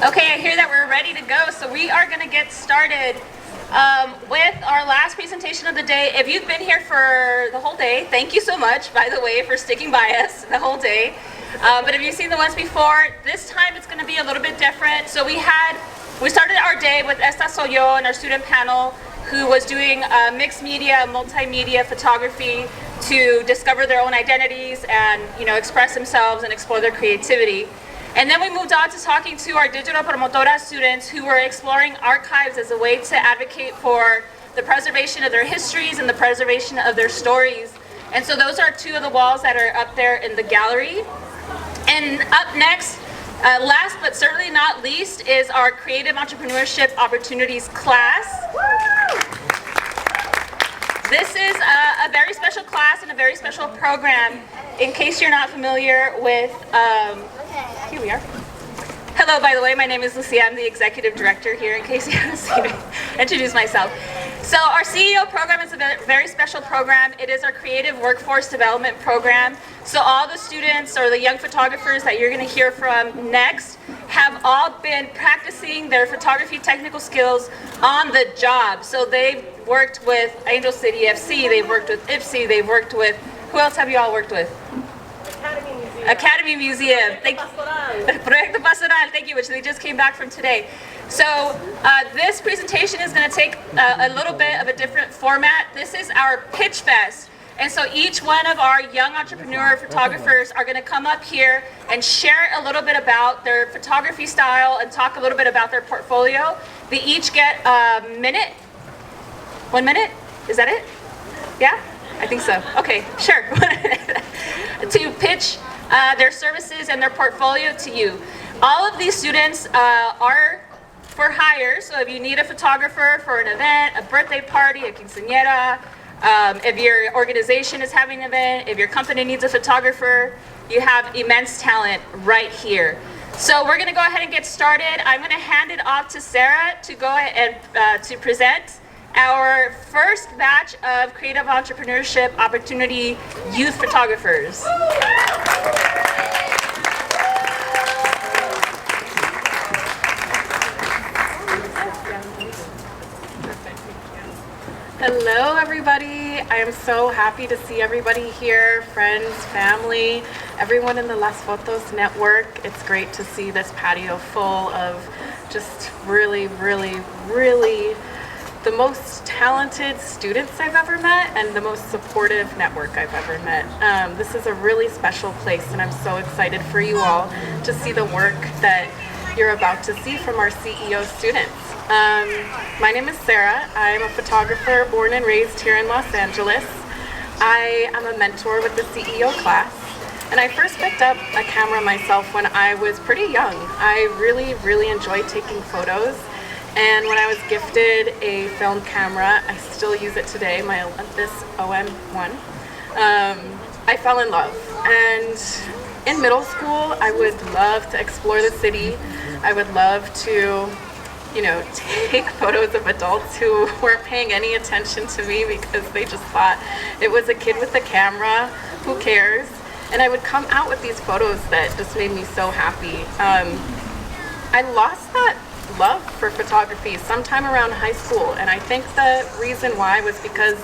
Okay, I hear that we're ready to go, so we are going to get started with our last presentation of the day. If you've been here for the whole day, thank you so much, by the way, for sticking by us the whole day. But if you've seen the ones before, this time it's going to be a little bit different. So we started our day with Esta Soy Yo and our student panel, who was doing mixed media, multimedia photography to discover their own identities and, express themselves and explore their creativity. And then we moved on to talking to our digital promotora students who were exploring archives as a way to advocate for the preservation of their histories and the preservation of their stories. And so those are two of the walls that are up there in the gallery. And up next, last but certainly not least, is our Creative Entrepreneurship Opportunities class. This is a very special class and a very special program. In case you're not familiar with, here we are. Hello, by the way, my name is Lucia. I'm the executive director here, in case you haven't seen me introduce myself. So our CEO program is a very special program. It is our creative workforce development program. So all the students or the young photographers that you're going to hear from next have all been practicing their photography technical skills on the job. So they've worked with Angel City FC, they've worked with IPSI, they've worked with, who else have you all worked with? Academy Museum. Thank you. Proyecto Pastoral, thank you, which they just came back from today. So this presentation is going to take a little bit of a different format. This is our Pitchfest. And so each one of our young entrepreneur photographers are going to come up here and share a little bit about their photography style and talk a little bit about their portfolio. They each get a minute. 1 minute? Is that it? Yeah? I think so. Okay, sure. To pitch their services and their portfolio to you. All of these students are for hire, so if you need a photographer for an event, a birthday party, a quinceañera, if your organization is having an event, if your company needs a photographer, you have immense talent right here. So we're going to go ahead and get started. I'm going to hand it off to Sarah to go ahead and to present our first batch of Creative Entrepreneurship Opportunity Youth Photographers. Hello everybody, I am so happy to see everybody here, friends, family, everyone in the Las Fotos network. It's great to see this patio full of just really the most talented students I've ever met and the most supportive network I've ever met. This is a really special place and I'm so excited for you all to see the work that you're about to see from our CEO students. My name is Sarah. I'm a photographer born and raised here in Los Angeles. I am a mentor with the CEO class and I first picked up a camera myself when I was pretty young. I really enjoy taking photos. And when I was gifted a film camera, I still use it today, my Olympus OM1, I fell in love. And in middle school, I would love to explore the city. I would love to, take photos of adults who weren't paying any attention to me because they just thought it was a kid with a camera, who cares? And I would come out with these photos that just made me so happy. I lost that love for photography sometime around high school, and I think the reason why was because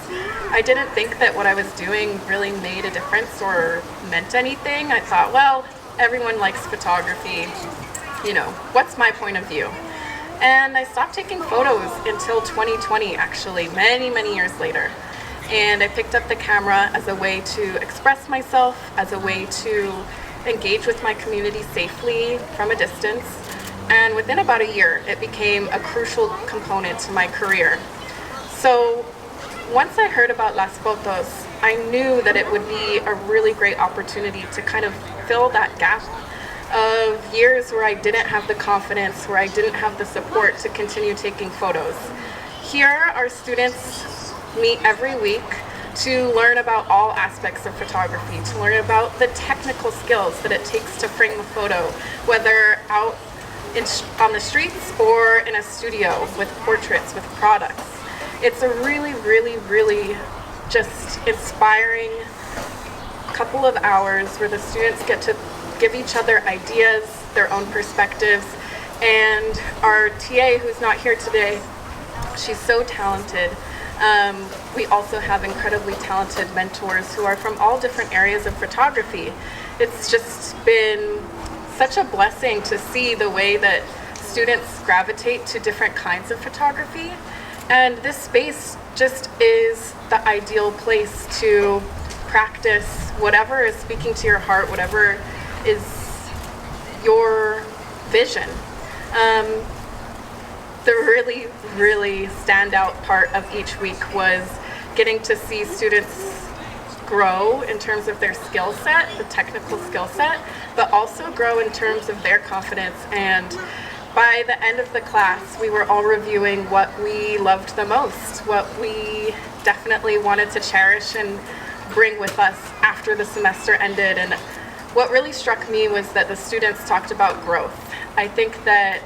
I didn't think that what I was doing really made a difference or meant anything. I thought, well, everyone likes photography, what's my point of view? And I stopped taking photos until 2020, actually, many years later. And I picked up the camera as a way to express myself, as a way to engage with my community safely from a distance. And within about a year, it became a crucial component to my career. So once I heard about Las Fotos, I knew that it would be a really great opportunity to kind of fill that gap of years where I didn't have the confidence, where I didn't have the support to continue taking photos. Here, our students meet every week to learn about all aspects of photography, to learn about the technical skills that it takes to frame a photo, whether out on the streets or in a studio with portraits, with products. It's a really just inspiring couple of hours where the students get to give each other ideas, their own perspectives, And our TA, who's not here today, she's so talented. We also have incredibly talented mentors who are from all different areas of photography. It's just been such a blessing to see the way that students gravitate to different kinds of photography. And this space just is the ideal place to practice whatever is speaking to your heart, whatever is your vision. The really, really standout part of each week was getting to see students grow in terms of their skill set, the technical skill set, but also grow in terms of their confidence. And by the end of the class, we were all reviewing what we loved the most, what we definitely wanted to cherish and bring with us after the semester ended. And what really struck me was that the students talked about growth. I think that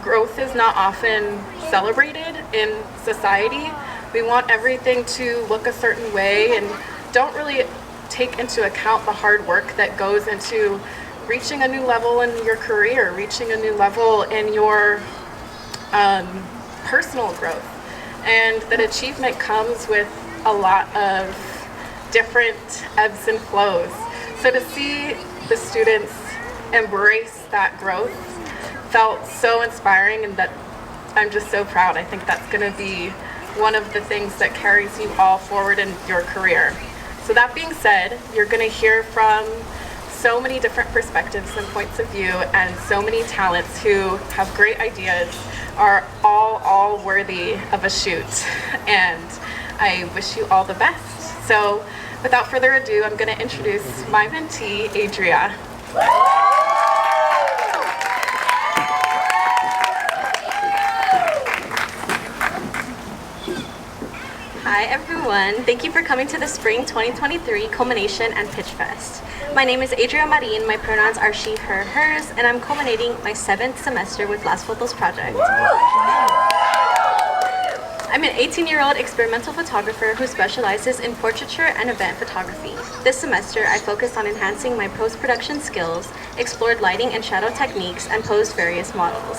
growth is not often celebrated in society. We want everything to look a certain way and don't really take into account the hard work that goes into reaching a new level in your career, reaching a new level in your personal growth. And that achievement comes with a lot of different ebbs and flows. So to see the students embrace that growth felt so inspiring, and that I'm just so proud. I think that's going to be one of the things that carries you all forward in your career. So that being said, you're going to hear from so many different perspectives and points of view, and so many talents who have great ideas, are all worthy of a shoot. And I wish you all the best. So without further ado, I'm going to introduce my mentee, Adria. Hi everyone, thank you for coming to the Spring 2023 Culmination and Pitchfest. My name is Adria Marin, my pronouns are she, her, hers, and I'm culminating my 7th semester with Fotos project. I'm an 18-year-old experimental photographer who specializes in portraiture and event photography. This semester, I focused on enhancing my post-production skills, explored lighting and shadow techniques, and posed various models.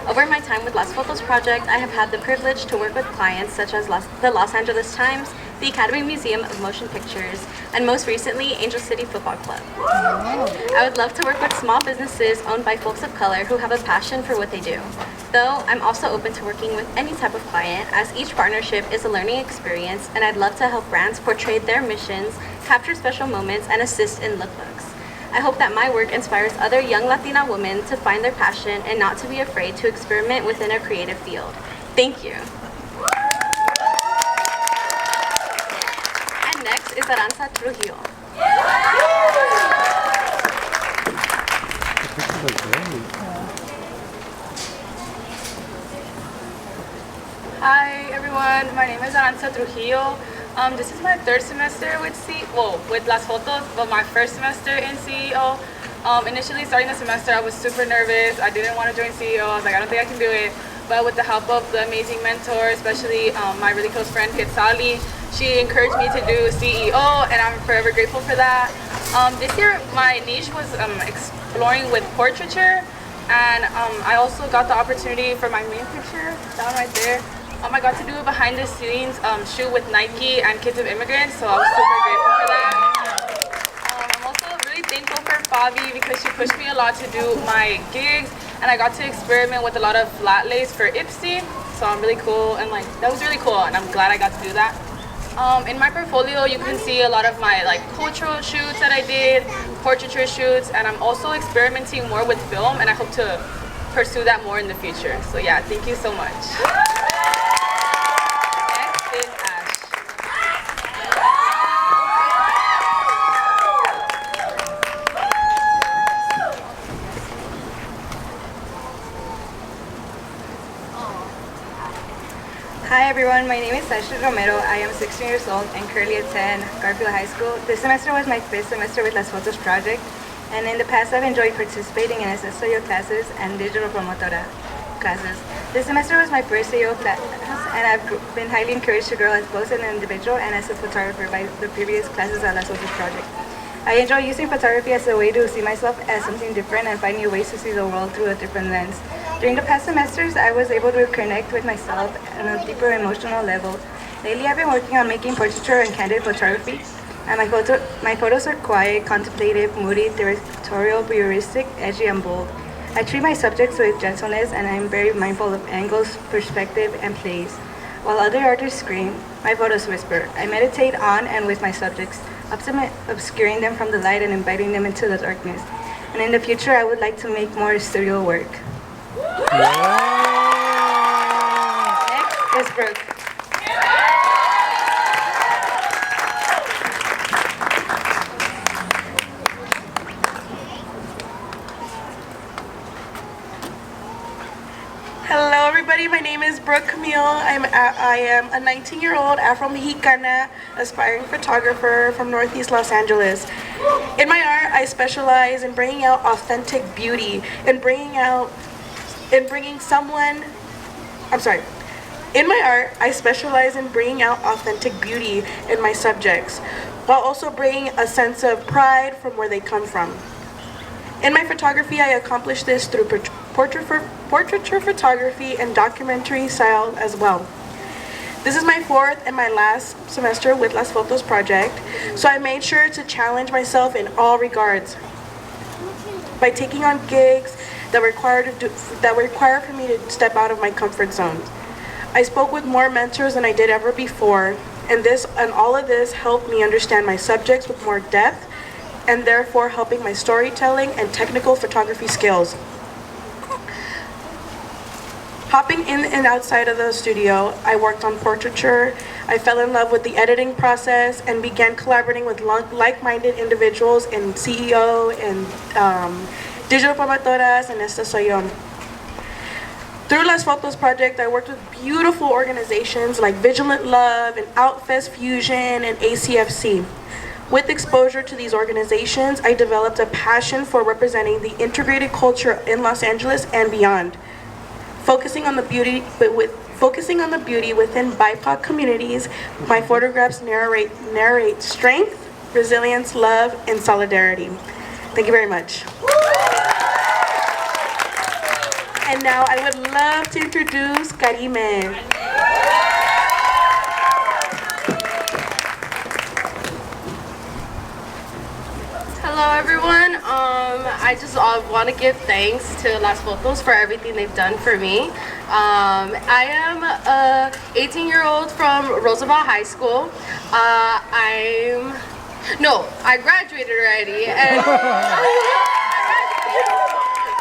Over my time with Fotos project, I have had the privilege to work with clients such as the Los Angeles Times, the Academy Museum of Motion Pictures, and most recently, Angel City Football Club. I would love to work with small businesses owned by folks of color who have a passion for what they do. Though, I'm also open to working with any type of client, as each partnership is a learning experience, and I'd love to help brands portray their missions, capture special moments, and assist in lookbooks. I hope that my work inspires other young Latina women to find their passion and not to be afraid to experiment within a creative field. Thank you. And next is Aranza Trujillo. Hi everyone, my name is Aranza Trujillo. This is my 3rd semester with Las Fotos, but my 1st semester in CEO. Initially starting the semester, I was super nervous. I didn't want to join CEO. I was like, I don't think I can do it. But with the help of the amazing mentor, especially my really close friend Quetzali, she encouraged me to do CEO, and I'm forever grateful for that. This year, my niche was exploring with portraiture, and I also got the opportunity for my main picture, that one right there. I got to do a behind the scenes shoot with Nike and Kids of Immigrants, so I was super grateful for that. I'm also really thankful for Fabi because she pushed me a lot to do my gigs, and I got to experiment with a lot of flat lays for IPSY, so I'm really cool, and that was really cool, and I'm glad I got to do that. In my portfolio, you can see a lot of my cultural shoots that I did, portraiture shoots, and I'm also experimenting more with film, and I hope to pursue that more in the future. So yeah, thank you so much. Hi everyone, my name is Sasha Romero. I am 16 years old and currently attend Garfield High School. This semester was my 5th semester with Las Fotos project, and in the past I've enjoyed participating in Estudio classes and Digital Promotora classes. This semester was my first CEO class, and I've been highly encouraged to grow as both an individual and as a photographer by the previous classes at Las Fotos project. I enjoy using photography as a way to see myself as something different and find new ways to see the world through a different lens. During the past semesters, I was able to connect with myself on a deeper emotional level. Lately, I've been working on making portraiture and candid photography, and my photos are quiet, contemplative, moody, directorial, voyeuristic, edgy, and bold. I treat my subjects with gentleness, and I am very mindful of angles, perspective, and place. While other artists scream, my photos whisper. I meditate on and with my subjects, obscuring them from the light and inviting them into the darkness. And in the future, I would like to make more studio work. Next is Brooke. Hello everybody, my name is Brooke Camille. I am a 19-year-old Afro-Mexicana aspiring photographer from Northeast Los Angeles. In my art, I specialize in bringing out authentic beauty and In my art, I specialize in bringing out authentic beauty in my subjects, while also bringing a sense of pride from where they come from. In my photography, I accomplish this through portraiture photography and documentary style as well. This is my fourth and my last semester with Las Fotos project, so I made sure to challenge myself in all regards by taking on gigs that require for me to step out of my comfort zone. I spoke with more mentors than I did ever before, and all of this helped me understand my subjects with more depth, and therefore helping my storytelling and technical photography skills. Hopping in and outside of the studio, I worked on portraiture. I fell in love with the editing process and began collaborating with like-minded individuals in CEO and digital promotoras, and esta soy yo. Through Las Fotos project, I worked with beautiful organizations like Vigilant Love and Outfest Fusion and ACFC. With exposure to these organizations, I developed a passion for representing the integrated culture in Los Angeles and beyond. Focusing on the beauty within BIPOC communities, my photographs narrate strength, resilience, love, and solidarity. Thank you very much. And now I would love to introduce Karime. Hello everyone. I just want to give thanks to Las Fotos for everything they've done for me. I am a 18-year-old from Roosevelt High School. I graduated already,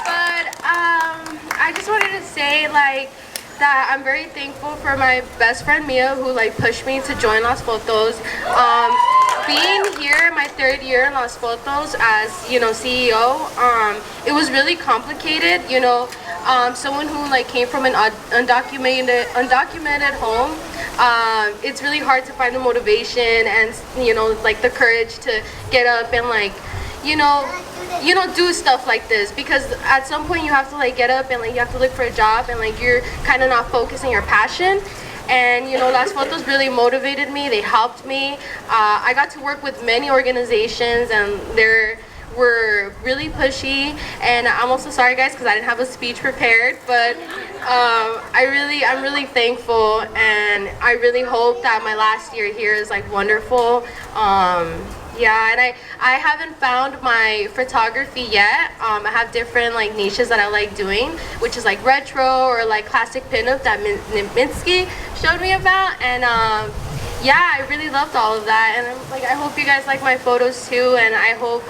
but I just wanted to say that I'm very thankful for my best friend Mia, who pushed me to join Las Fotos. Being here my third year in Las Fotos as CEO, it was really complicated. Someone who came from an undocumented home, it's really hard to find the motivation and the courage to get up and do stuff like this, because at some point you have to get up and you have to look for a job and you're kind of not focusing your passion. And Las Fotos really motivated me. They helped me. I got to work with many organizations, and they were really pushy. And I'm also sorry, guys, because I didn't have a speech prepared. But I'm really thankful, and I really hope that my last year here is wonderful. Yeah, and I haven't found my photography yet. I have different niches that I like doing, which is retro or classic pinup that Minsky showed me about. And yeah, I really loved all of that. And I hope you guys like my photos too. And I hope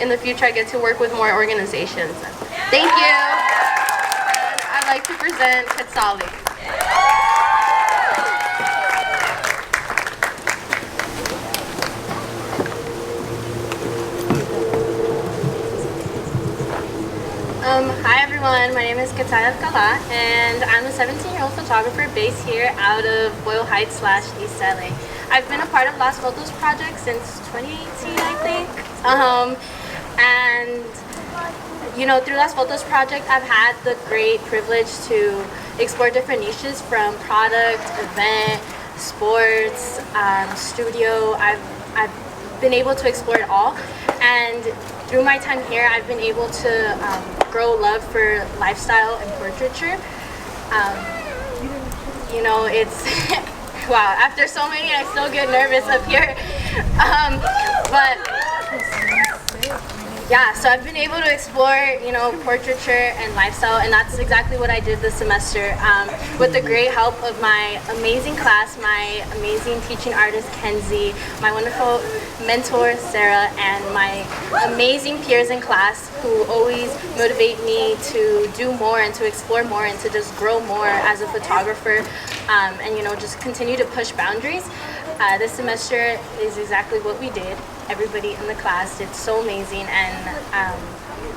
in the future I get to work with more organizations. Thank you. And I'd like to present Quetzali. Hi everyone, my name is Quetzali Alcala, and I'm a 17-year-old photographer based here out of Boyle Heights / East LA. I've been a part of Las Fotos project since 2018, I think. And through Las Fotos project, I've had the great privilege to explore different niches from product, event, sports, studio. I've been able to explore it all. through my time here, I've been able to grow love for lifestyle and portraiture. You know, it's wow. After so many, I still get nervous up here. But yeah, so I've been able to explore, you know, portraiture and lifestyle, and that's exactly what I did this semester. With the great help of my amazing class, my amazing teaching artist, Kenzie, my wonderful mentor, Sarah, and my amazing peers in class who always motivate me to do more and to explore more and to just grow more as a photographer, and, you know, just continue to push boundaries. This semester is exactly what we did. Everybody in the class did so amazing, and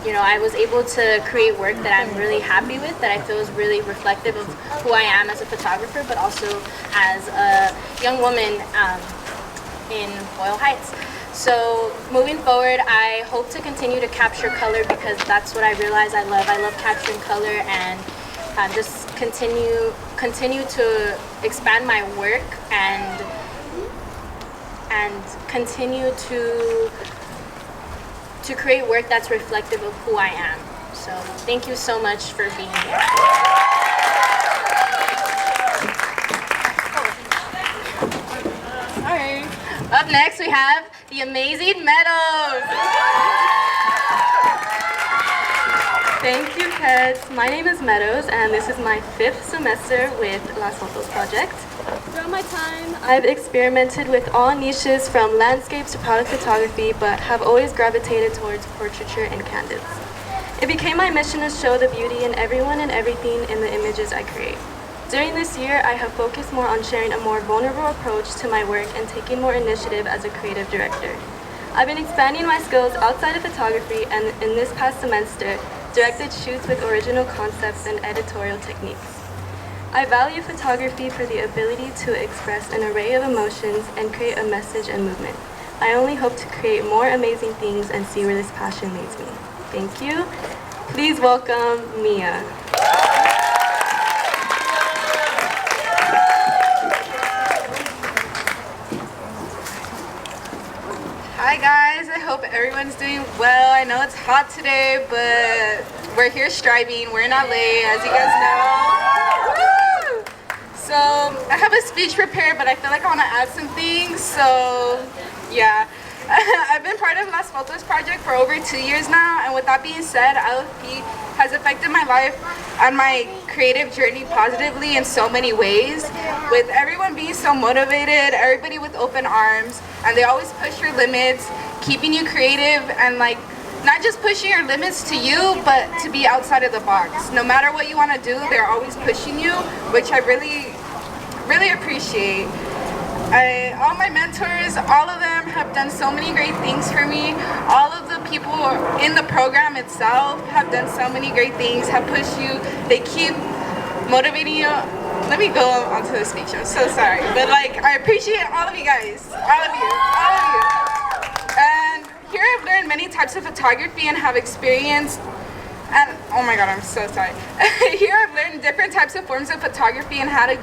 you know, I was able to create work that I'm really happy with, that I feel is really reflective of who I am as a photographer, but also as a young woman in Boyle Heights. So moving forward, I hope to continue to capture color because that's what I realize I love. I love capturing color, and just continue to expand my work and continue to create work that's reflective of who I am. So thank you so much for being here. Sorry. Up next we have the amazing Meadows. Thank you, Keds. My name is Meadows, and this is my 5th semester with lasfotosproject. Throughout my time, I've experimented with all niches from landscapes to product photography, but have always gravitated towards portraiture and candids. It became my mission to show the beauty in everyone and everything in the images I create. During this year, I have focused more on sharing a more vulnerable approach to my work and taking more initiative as a creative director. I've been expanding my skills outside of photography, and in this past semester, directed shoots with original concepts and editorial techniques. I value photography for the ability to express an array of emotions and create a message and movement. I only hope to create more amazing things and see where this passion leads me. Thank you. Please welcome Mia. Hi guys, I hope everyone's doing well. I know it's hot today, but we're here striving. We're in LA, as you guys know. Woo! So I have a speech prepared, but I feel like I want to add some things. So yeah, I've been part of Las Fotos project for over 2 years now, and with that being said, LFP has affected my life and my creative journey positively in so many ways. With everyone being so motivated, everybody with open arms, and they always push your limits, keeping you creative and like not just pushing your limits to you, but to be outside of the box. No matter what you want to do, they're always pushing you, which I really appreciate. All my mentors, all of them have done so many great things for me. All of the people in the program itself have done so many great things, have pushed you. They keep motivating you. Let me go on to the speech. I'm so sorry. But like, I appreciate all of you guys. All of you. And here I've learned many types of photography and have experienced, and oh my God, I'm so sorry. Here I've learned different types of forms of photography and had a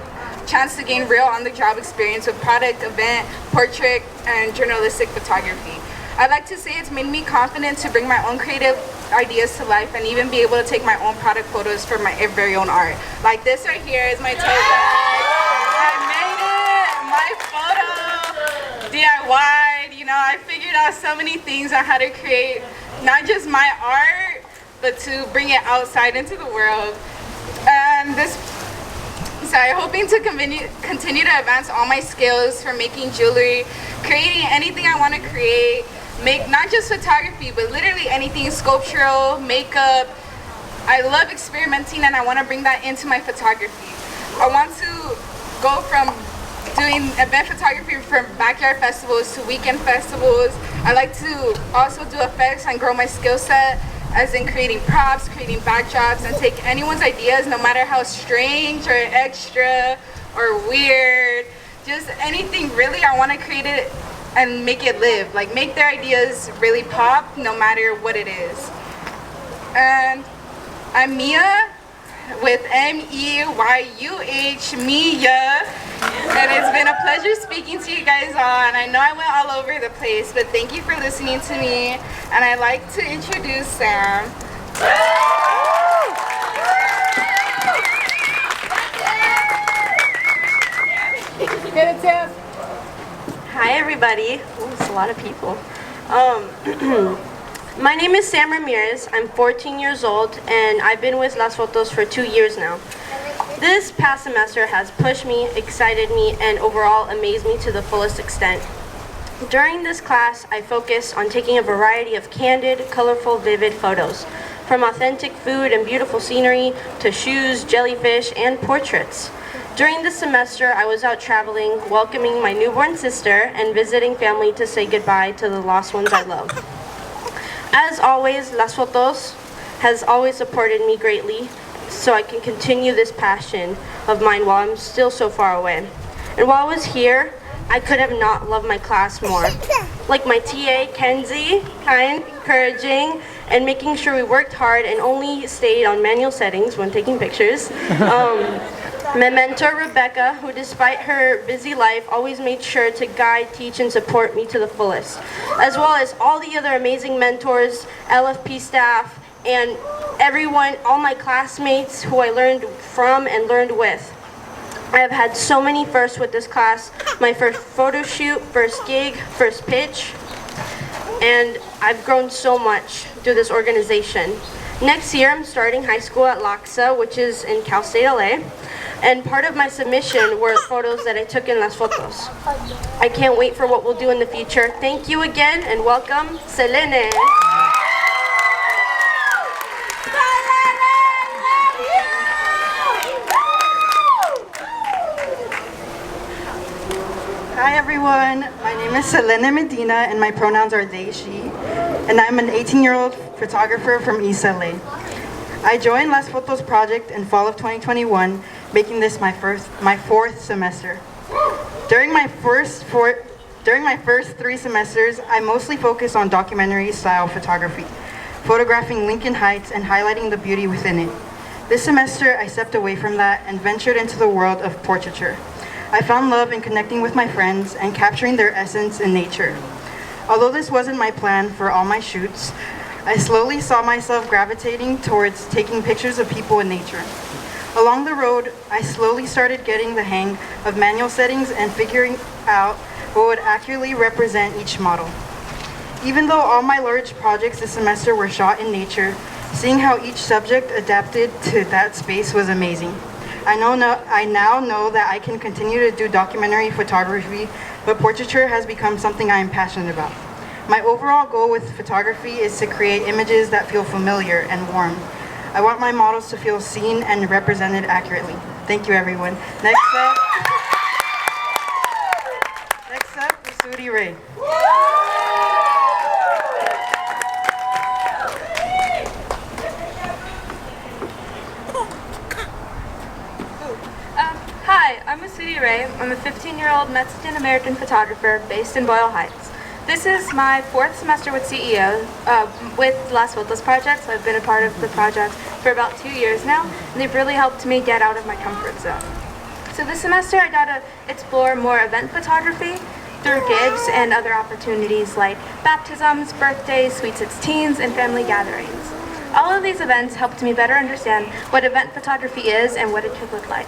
chance to gain real on-the-job experience with product, event, portrait, and journalistic photography. I'd like to say it's made me confident to bring my own creative ideas to life and even be able to take my own product photos for my very own art. Like this right here is my tote bag. I made it, my photo, DIY. You know, I figured out so many things on how to create not just my art, but to bring it outside into the world. And hoping to continue to advance all my skills from making jewelry, creating anything I want to create, make not just photography, but literally anything, sculptural, makeup. I love experimenting and I want to bring that into my photography. I want to go from doing event photography from backyard festivals to weekend festivals. I like to also do effects and grow my skill set, as in creating props, creating backdrops, and take anyone's ideas, no matter how strange or extra or weird, just anything really. I want to create it and make it live, like make their ideas really pop, no matter what it is. And I'm Mia, with MEYUH, Mia. And it's been a pleasure speaking to you guys all. And I know I went all over the place, but thank you for listening to me. And I'd like to introduce Sam. Get it, Sam. Hi everybody. Ooh, it's a lot of people. My name is Sam Ramirez. I'm 14 years old and I've been with Las Fotos for 2 years now. This past semester has pushed me, excited me, and overall amazed me to the fullest extent. During this class, I focused on taking a variety of candid, colorful, vivid photos, from authentic food and beautiful scenery to shoes, jellyfish, and portraits. During this semester, I was out traveling, welcoming my newborn sister, and visiting family to say goodbye to the lost ones I love. As always, Las Fotos has always supported me greatly, so I can continue this passion of mine while I'm still so far away. And while I was here, I could have not loved my class more. Like my TA, Kenzie, kind, encouraging, and making sure we worked hard and only stayed on manual settings when taking pictures. My mentor, Rebecca, who despite her busy life always made sure to guide, teach, and support me to the fullest. As well as all the other amazing mentors, LFP staff, and everyone, all my classmates who I learned from and learned with. I have had so many firsts with this class. My first photo shoot, first gig, first pitch, and I've grown so much through this organization. Next year, I'm starting high school at LACSA, which is in Cal State LA, and part of my submission were photos that I took in Las Fotos. I can't wait for what we'll do in the future. Thank you again, and welcome, Selene. Hi everyone, my name is Selene Medina and my pronouns are they, she, and I'm an 18-year-old photographer from East LA. I joined Las Fotos project in fall of 2021, making this my fourth semester. During my first 3 semesters, I mostly focused on documentary style photography, photographing Lincoln Heights and highlighting the beauty within it. This semester, I stepped away from that and ventured into the world of portraiture. I found love in connecting with my friends and capturing their essence in nature. Although this wasn't my plan for all my shoots, I slowly saw myself gravitating towards taking pictures of people in nature. Along the road, I slowly started getting the hang of manual settings and figuring out what would accurately represent each model. Even though all my large projects this semester were shot in nature, seeing how each subject adapted to that space was amazing. I now know that I can continue to do documentary photography, but portraiture has become something I am passionate about. My overall goal with photography is to create images that feel familiar and warm. I want my models to feel seen and represented accurately. Thank you, everyone. Next up is Sudi Ray. Hi, I'm Masudi Ray. I'm a 15-year-old Mexican-American photographer based in Boyle Heights. This is my 4th semester with CEO, with Las Fotos project, so I've been a part of the project for about 2 years now, and they've really helped me get out of my comfort zone. So this semester I got to explore more event photography through gigs and other opportunities like baptisms, birthdays, sweet 16s, and family gatherings. All of these events helped me better understand what event photography is and what it could look like.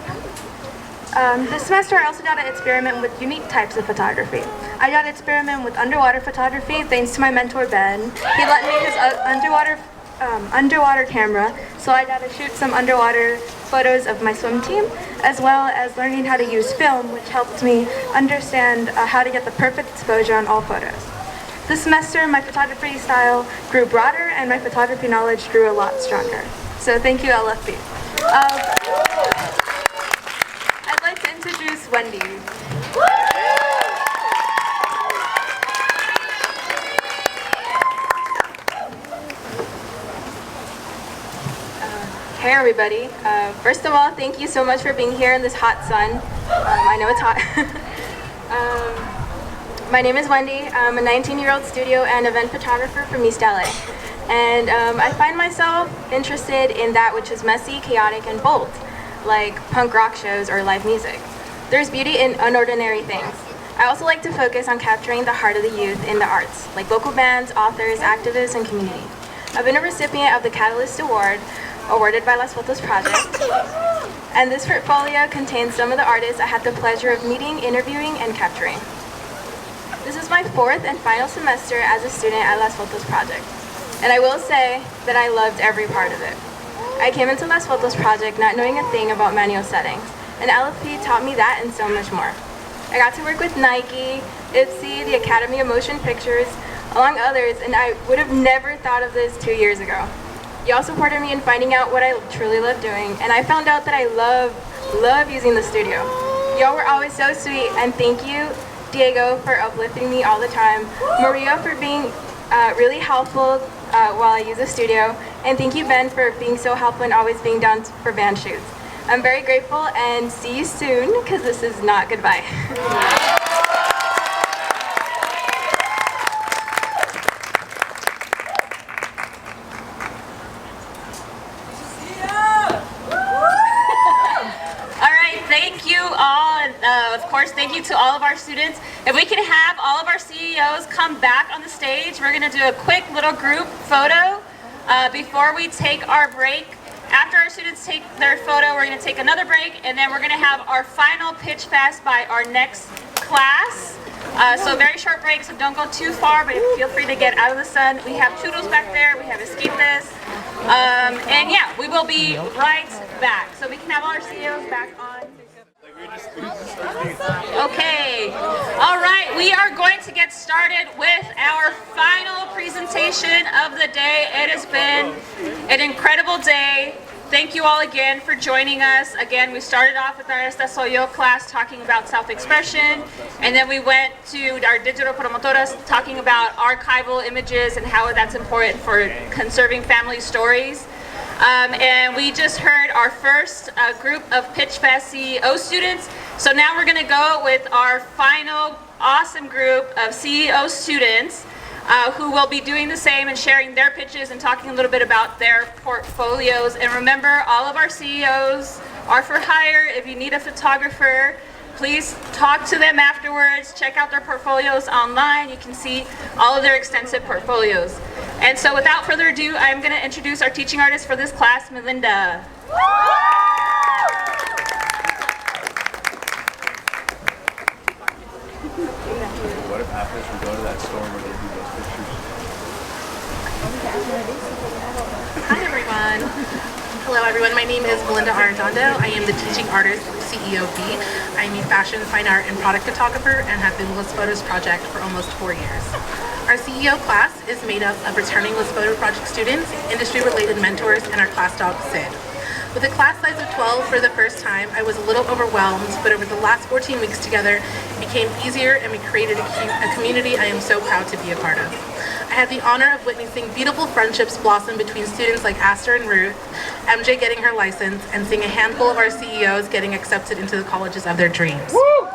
This semester I also got to experiment with unique types of photography. I got to experiment with underwater photography thanks to my mentor Ben. He lent me his underwater camera, so I got to shoot some underwater photos of my swim team, as well as learning how to use film, which helped me understand how to get the perfect exposure on all photos. This semester my photography style grew broader and my photography knowledge grew a lot stronger. So thank you, LFB. I'd like to introduce Wendy. Hey everybody. First of all, thank you so much for being here in this hot sun. I know it's hot. My name is Wendy. I'm a 19-year-old studio and event photographer from East LA. And I find myself interested in that which is messy, chaotic, and bold, like punk rock shows or live music. There's beauty in unordinary things. I also like to focus on capturing the heart of the youth in the arts, like local bands, authors, activists, and community. I've been a recipient of the Catalyst Award, awarded by Las Fotos Project, and this portfolio contains some of the artists I had the pleasure of meeting, interviewing, and capturing. This is my 4th and final semester as a student at Las Fotos Project, and I will say that I loved every part of it. I came into Las Fotos Project not knowing a thing about manual settings, and LFP taught me that and so much more. I got to work with Nike, IPSI, the Academy of Motion Pictures, among others, and I would have never thought of this 2 years ago. Y'all supported me in finding out what I truly love doing, and I found out that I love using the studio. Y'all were always so sweet, and thank you, Diego, for uplifting me all the time, Maria for being really helpful while I use the studio, and thank you, Ben, for being so helpful and always being down for band shoots. I'm very grateful, and see you soon, because this is not goodbye. Of course, thank you to all of our students. If we can have all of our CEOs come back on the stage, we're going to do a quick little group photo before we take our break. After our students take their photo, we're going to take another break, and then we're going to have our final Pitchfest by our next class. So very short break, so don't go too far, but feel free to get out of the sun. We have churros back there, we have esquites, and yeah, we will be right back. So we can have all our CEOs back on. Okay, all right, we are going to get started with our final presentation of the day. It has been an incredible day. Thank you all again for joining us. Again, we started off with our Esta Soy Yo class talking about self-expression, and then we went to our digital promotoras talking about archival images and how that's important for conserving family stories. And we just heard our first group of Pitchfest CEO students. So now we're going to go with our final awesome group of CEO students who will be doing the same and sharing their pitches and talking a little bit about their portfolios. And remember, all of our CEOs are for hire. If you need a photographer, please talk to them afterwards. Check out their portfolios online. You can see all of their extensive portfolios. And so without further ado, I'm going to introduce our teaching artist for this class, Melinda. What if after we go to that store where they do those pictures? Hi everyone. Hello everyone, my name is Melinda Arredondo. I am the teaching artist CEO B. I'm a fashion, fine art, and product photographer and have been with Las Fotos Project for almost 4 years. Our CEO class is made up of returning Las Fotos Project students, industry-related mentors, and our class dog, Sid. With a class size of 12 for the first time, I was a little overwhelmed, but over the last 14 weeks together, it became easier and we created a community I am so proud to be a part of. I had the honor of witnessing beautiful friendships blossom between students like Aster and Ruth, MJ getting her license, and seeing a handful of our CEOs getting accepted into the colleges of their dreams. Woo!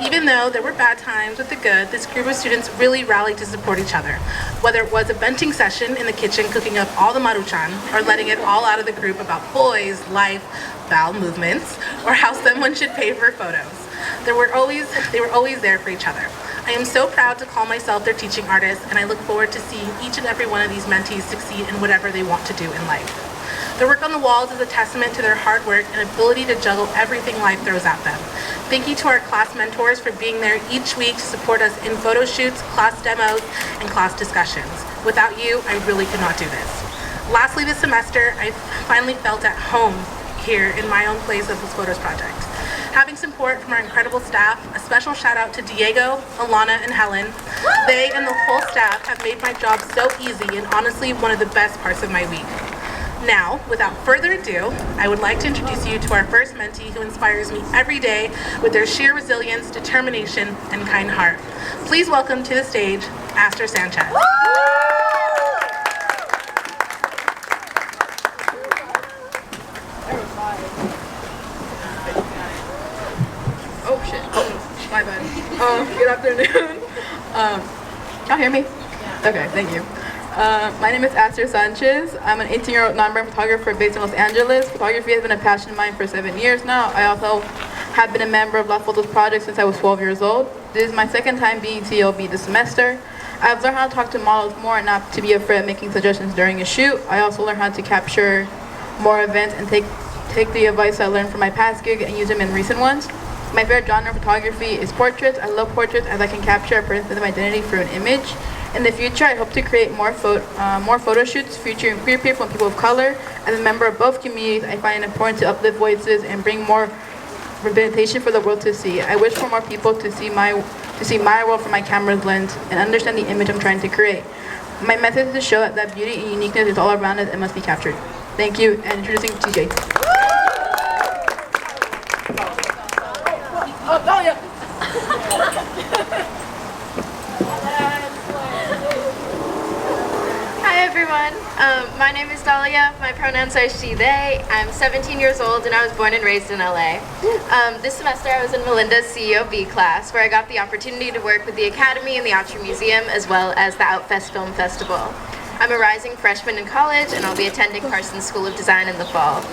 Even though there were bad times with the good, this group of students really rallied to support each other. Whether it was a venting session in the kitchen cooking up all the maruchan, or letting it all out of the group about boys, life, bowel movements, or how someone should pay for photos. They were always there for each other. I am so proud to call myself their teaching artist, and I look forward to seeing each and every one of these mentees succeed in whatever they want to do in life. Their work on the walls is a testament to their hard work and ability to juggle everything life throws at them. Thank you to our class mentors for being there each week to support us in photo shoots, class demos, and class discussions. Without you, I really could not do this. Lastly, this semester, I finally felt at home here in my own place at Las Fotos Project. Having support from our incredible staff, a special shout out to Diego, Alana, and Helen. They and the whole staff have made my job so easy and honestly one of the best parts of my week. Now, without further ado, I would like to introduce you to our first mentee who inspires me every day with their sheer resilience, determination, and kind heart. Please welcome to the stage, Aster Sanchez. Oh shit, oh, my bad. Good afternoon. Y'all hear me? Okay, thank you. My name is Aster Sanchez. I'm an 18-year-old non-brand photographer based in Los Angeles. Photography has been a passion of mine for 7 years now. I also have been a member of Fotos Project since I was 12 years old. This is my second time being COB this semester. I've learned how to talk to models more and not to be afraid of making suggestions during a shoot. I also learned how to capture more events and take the advice I learned from my past gig and use them in recent ones. My favorite genre of photography is portraits. I love portraits as I can capture a person's identity through an image. In the future, I hope to create more photo shoots featuring queer people and people of color. As a member of both communities, I find it important to uplift voices and bring more representation for the world to see. I wish for more people to see my world from my camera's lens and understand the image I'm trying to create. My method is to show that beauty and uniqueness is all around us and must be captured. Thank you, and introducing TJ. Hi everyone, my name is Dahlia, my pronouns are she, they. I'm 17 years old and I was born and raised in LA. This semester I was in Melinda's CEOB class where I got the opportunity to work with the Academy and the Archer Museum as well as the Outfest Film Festival. I'm a rising freshman in college and I'll be attending Parsons School of Design in the fall.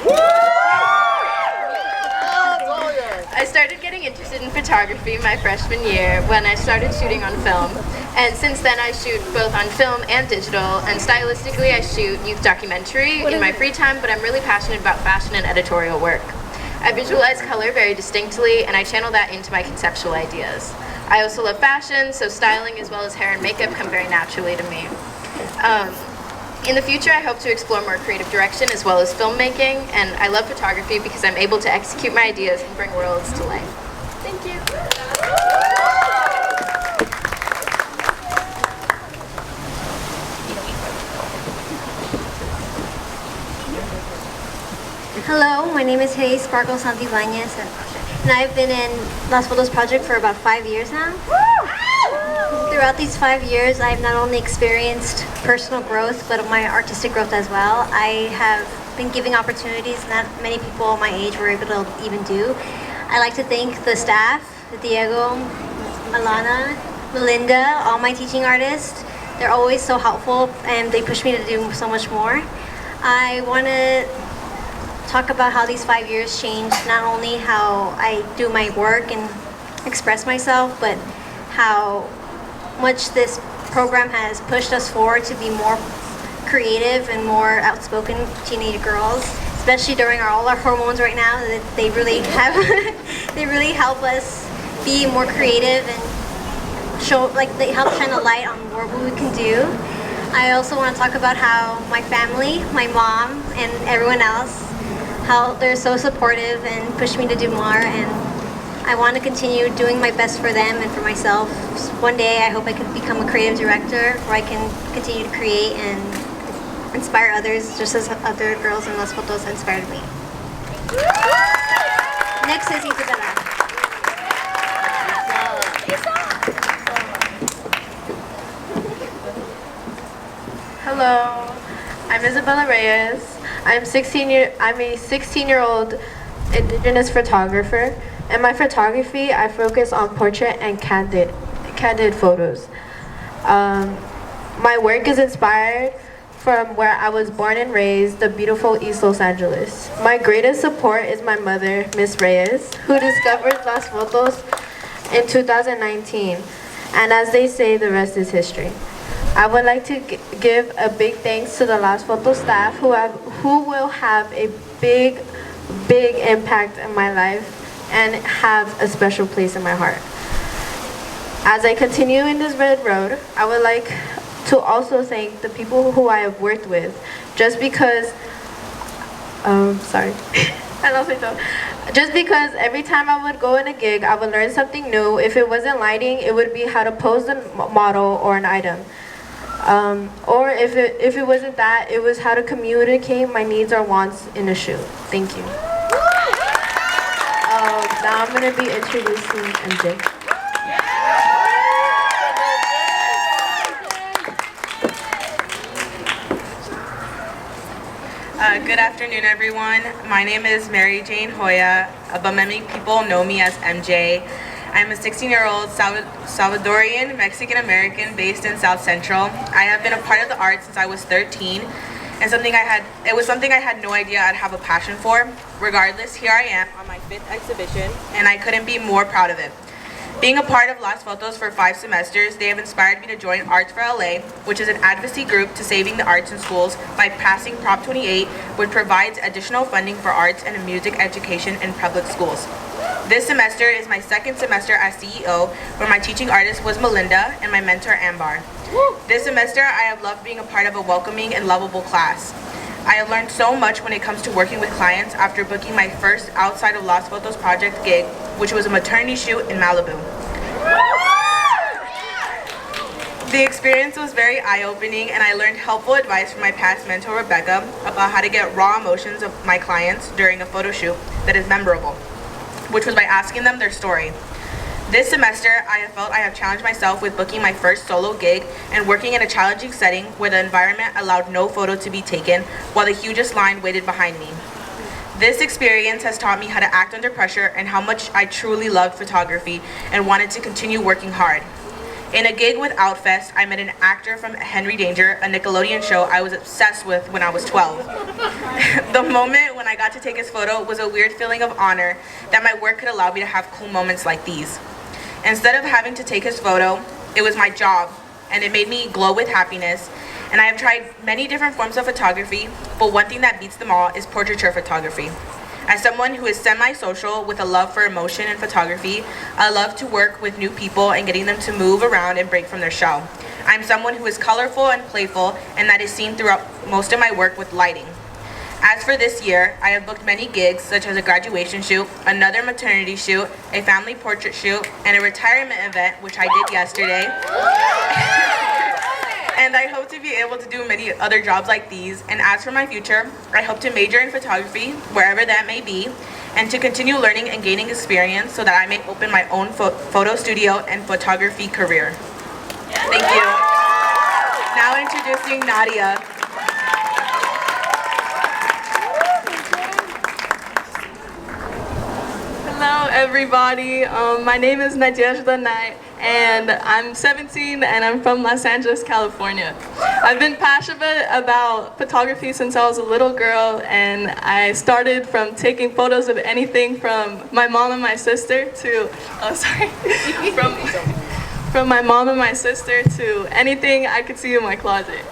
I started getting interested in photography my freshman year when I started shooting on film. And since then I shoot both on film and digital, and stylistically I shoot youth documentary in my free time, but I'm really passionate about fashion and editorial work. I visualize color very distinctly and I channel that into my conceptual ideas. I also love fashion, so styling as well as hair and makeup come very naturally to me. In the future, I hope to explore more creative direction as well as filmmaking, and I love photography because I'm able to execute my ideas and bring worlds to life. Thank you. Hello, my name is Hayes Sparkle Santibáñez, and I've been in Las Fotos Project for about 5 years now. Throughout these 5 years, I've not only experienced personal growth, but my artistic growth as well. I have been giving opportunities not many people my age were able to even do. I like to thank the staff, Diego, Milana, Melinda, all my teaching artists. They're always so helpful and they push me to do so much more. I want to talk about how these 5 years changed not only how I do my work and express myself, but how much this program has pushed us forward to be more creative and more outspoken teenage girls, especially during all our hormones right now. That they really have, they really help us be more creative and show, like they help shine a light on what we can do. I also want to talk about how my family, my mom, and everyone else, how they're so supportive and push me to do more, and I want to continue doing my best for them and for myself. One day I hope I can become a creative director where I can continue to create and inspire others just as other girls in Las Fotos inspired me. Next is Isabella. Hello, I'm Isabella Reyes. I'm a 16-year-old indigenous photographer. In my photography, I focus on portrait and candid photos. My work is inspired from where I was born and raised, the beautiful East Los Angeles. My greatest support is my mother, Miss Reyes, who discovered Las Fotos in 2019. And as they say, the rest is history. I would like to give a big thanks to the Las Fotos staff who will have a big impact in my life and have a special place in my heart. As I continue in this red road, I would like to also thank the people who I have worked with. Just because, just because every time I would go in a gig, I would learn something new. If it wasn't lighting, it would be how to pose a model or an item. Or if it wasn't that, it was how to communicate my needs or wants in a shoot. Thank you. Now I'm going to be introducing MJ. Good afternoon, everyone. My name is Mary Jane Hoya, but many people know me as MJ. I'm a 16-year-old Salvadorian Mexican-American based in South Central. I have been a part of the arts since I was 13, and it was something I had no idea I'd have a passion for. Regardless, here I am on my 5th exhibition, and I couldn't be more proud of it. Being a part of Las Fotos for 5 semesters, they have inspired me to join Arts for LA, which is an advocacy group to saving the arts in schools by passing Prop 28, which provides additional funding for arts and music education in public schools. This semester is my 2nd semester as CEO, where my teaching artist was Melinda and my mentor Ambar. This semester, I have loved being a part of a welcoming and lovable class. I have learned so much when it comes to working with clients after booking my first outside of Las Fotos project gig, which was a maternity shoot in Malibu. The experience was very eye-opening, and I learned helpful advice from my past mentor Rebecca about how to get raw emotions of my clients during a photo shoot that is memorable, which was by asking them their story. This semester, I have felt I have challenged myself with booking my first solo gig and working in a challenging setting where the environment allowed no photo to be taken while the hugest line waited behind me. This experience has taught me how to act under pressure and how much I truly loved photography and wanted to continue working hard. In a gig with Outfest, I met an actor from Henry Danger, a Nickelodeon show I was obsessed with when I was 12. The moment when I got to take his photo was a weird feeling of honor that my work could allow me to have cool moments like these. Instead of having to take his photo, it was my job, and it made me glow with happiness. And I have tried many different forms of photography, but one thing that beats them all is portraiture photography. As someone who is semi-social with a love for emotion and photography, I love to work with new people and getting them to move around and break from their shell. I'm someone who is colorful and playful, and that is seen throughout most of my work with lighting. As for this year, I have booked many gigs such as a graduation shoot, another maternity shoot, a family portrait shoot, and a retirement event, which I did yesterday. And I hope to be able to do many other jobs like these. And as for my future, I hope to major in photography, wherever that may be, and to continue learning and gaining experience so that I may open my own photo studio and photography career. Thank you. Now introducing Nadia. Hello everybody, my name is Nadezhda Knight and I'm 17 and I'm from Los Angeles, California. I've been passionate about photography since I was a little girl, and I started from taking photos of anything from my mom and my sister to, from my mom and my sister to anything I could see in my closet.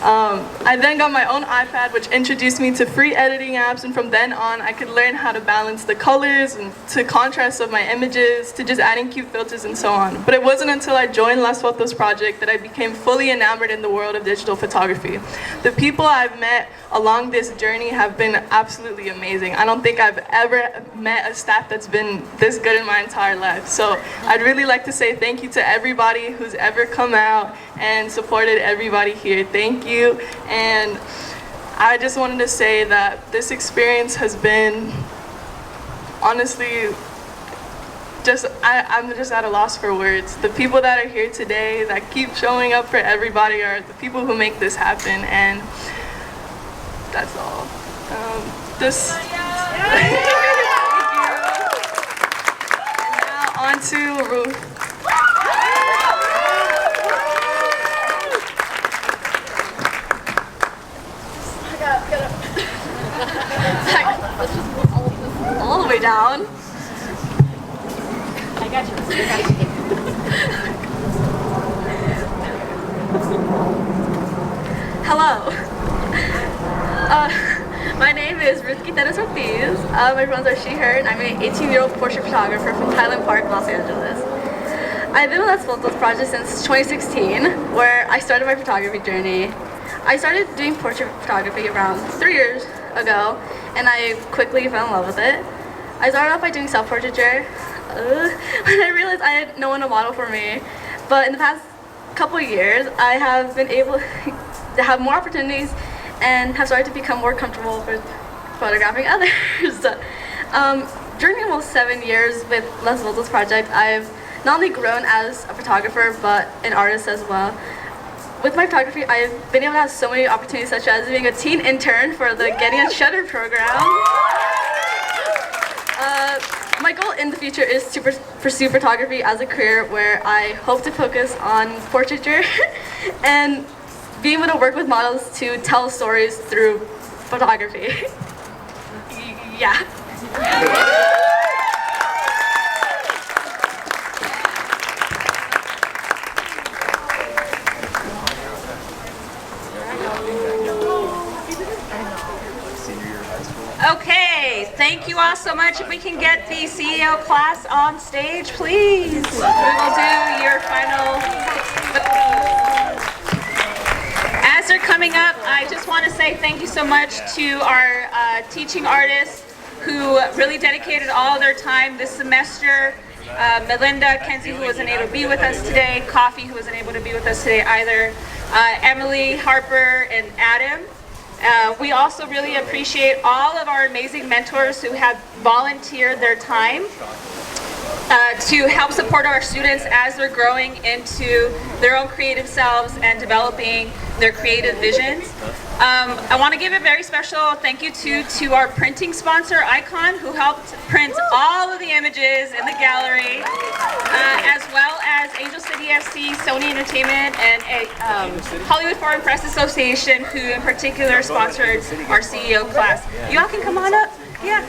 I then got my own iPad, which introduced me to free editing apps, and from then on I could learn how to balance the colors and to contrast of my images to just adding cute filters and so on. But it wasn't until I joined Las Fotos project that I became fully enamored in the world of digital photography. The people I've met along this journey have been absolutely amazing. I don't think I've ever met a staff that's been this good in my entire life. So I'd really like to say thank you to everybody who's ever come out and supported everybody here. Thank you. And I just wanted to say that this experience has been honestly I'm just at a loss for words. The people that are here today that keep showing up for everybody are the people who make this happen, and that's all. Thank you. And now on to Ruth. All the way down. I got you. Hello. My name is Ruth Quintana Ortiz. My pronouns are she, her, and I'm an 18-year-old portrait photographer from Highland Park, Los Angeles. I've been with Las Fotos project since 2016, where I started my photography journey. I started doing portrait photography around 3 years ago, and I quickly fell in love with it. I started off by doing self-portraiture, when I realized I had no one to model for me. But in the past couple of years, I have been able to have more opportunities and have started to become more comfortable with photographing others. During almost 7 years with Las Fotos project, I've not only grown as a photographer, but an artist as well. With my photography, I've been able to have so many opportunities, such as being a teen intern for the Getting a Shutter program. My goal in the future is to pursue photography as a career where I hope to focus on portraiture and being able to work with models to tell stories through photography. Yeah. Okay, thank you all so much. If we can get the CEO class on stage, please. We will do your final. As they're coming up, I just want to say thank you so much to our teaching artists who really dedicated all their time this semester. Melinda, Kenzie, who wasn't able to be with us today, Coffee, who wasn't able to be with us today either, Emily, Harper, and Adam. We also really appreciate all of our amazing mentors who have volunteered their time to help support our students as they're growing into their own creative selves and developing their creative visions. I want to give a very special thank you to our printing sponsor, Icon, who helped print all of the images in the gallery, as well as Angel City FC, Sony Entertainment, and Hollywood Foreign Press Association, who in particular sponsored our CEO class. You all can come on up. Yeah.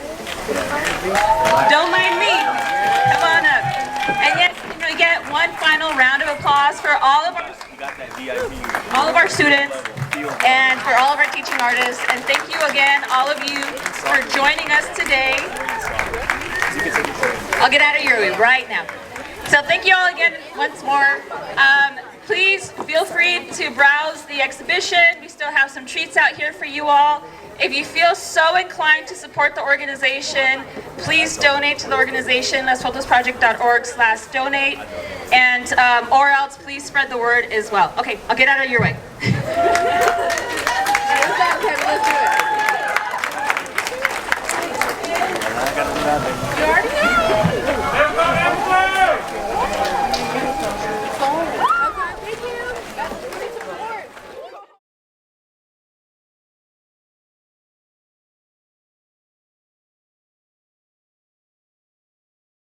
Don't mind me. Come on up. And yes, we get one final round of applause for all of our students and for all of our teaching artists. And thank you again, all of you, for joining us today. I'll get out of your way right now. So thank you all again once more. Please feel free to browse the exhibition. We still have some treats out here for you all. If you feel so inclined to support the organization, please donate to the organization, lasfotosproject.org/donate, and or else please spread the word as well. Okay, I'll get out of your way.